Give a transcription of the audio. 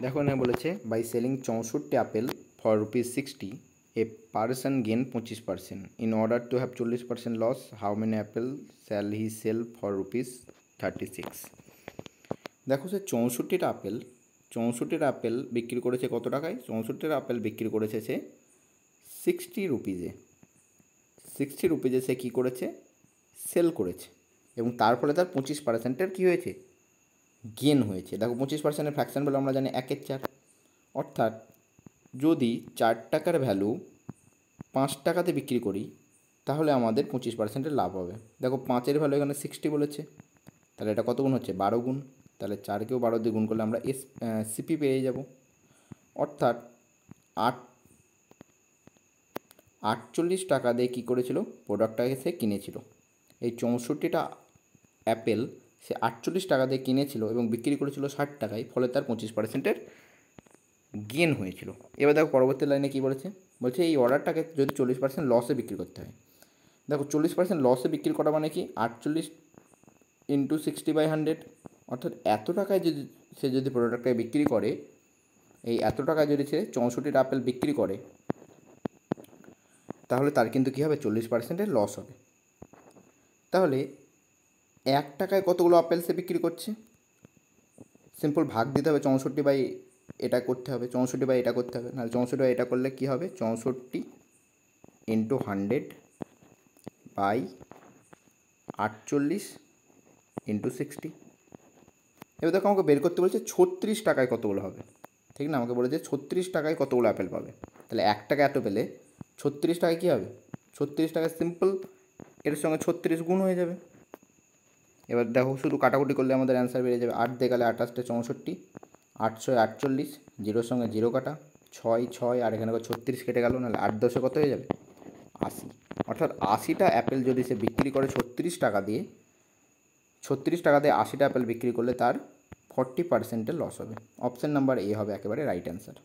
দেখো এখানে বলেছে by selling 64 apple for ₹60 a person gain 25%। In order to have 40% loss how many apple shall he sell for ₹36। দেখো সে 64টা apple বিক্রি করেছে কত টাকায়? 64টা আপেল বিক্রি করেছে সে 60 রুপিজে। 60 রুপিজে সে কী করেছে? সেল করেছে, এবং তার ফলে তার 25%-এর কী হয়েছে? গেন হয়েছে। দেখো 25%-এর ফ্র্যাকশন ভ্যালু আমরা জানি 1/4, অর্থাৎ যদি 4 টাকার ভ্যালু 5 টাকাতে বিক্রি করি তাহলে আমাদের 25%-এর লাভ হবে। দেখো 5-এর ভ্যালু এখানে 60 বলেছে, তাহলে এটা কত গুণ হচ্ছে? 12 গুণ। তাহলে 4কেও 12 দিয়ে গুণ করলে আমরা সিপি পেয়ে যাব, অর্থাৎ 48 টাকা দিয়ে কী করেছিল? প্রোডাক্টটাকে সে কিনেছিল। এই 64টা অ্যাপেল সে 48 টাকা দিয়ে কিনেছিল এবং বিক্রি করেছিল 60 টাকায়, ফলে তার 25%-এর গেন হয়েছিল। এবার দেখো পরবর্তী লাইনে কী বলেছে? বলছে এই অর্ডারটাকে যদি 40% লসে বিক্রি করতে হয়। দেখো 40% লসে বিক্রি করা মানে কি? 48 ইন্টু 60/100, অর্থাৎ এত টাকায় যদি প্রোডাক্টটাকে বিক্রি করে, এই এত টাকায় যদি সে 64টা আপেল বিক্রি করে, তাহলে তার কিন্তু কী হবে? 40%-এর লস হবে। তাহলে 1 টাকায় কতগুলো আপেল সে বিক্রি করছে? সিম্পল ভাগ দিতে হবে, 64 বাই এটা করতে হবে, 64 বাই এটা করতে হবে, নাহলে 64 বাই এটা করলে কী হবে? 64 ইন্টু 100 বাই 48 ইন্টু 60। এবার দেখো আমাকে বের করতে বলছে 36 টাকায় কতগুলো হবে, ঠিক না? আমাকে বলেছে 36 টাকায় কতগুলো অ্যাপেল পাবে। তাহলে 1 টাকা এত পেলে 36 টাকায় কী হবে? 36 টাকায় সিম্পল এর সঙ্গে 36 গুণ হয়ে যাবে। এবার দেখো শুধু কাটাকুটি করলে আমাদের অ্যান্সার বেরিয়ে যাবে। 8 দিয়ে গেলে 28 64, 800 48, 0-র সঙ্গে 0 কাটা, 6 আর এখানে 36 কেটে গেল, নাহলে 8-10 কত হয়ে যাবে? 80। অর্থাৎ 80টা অ্যাপেল যদি সে বিক্রি করে 36 টাকা দিয়ে, 80টা অ্যাপেল বিক্রি করলে তার 40%-এর লস হবে। অপশান নাম্বার এ হবে একেবারে রাইট অ্যান্সার।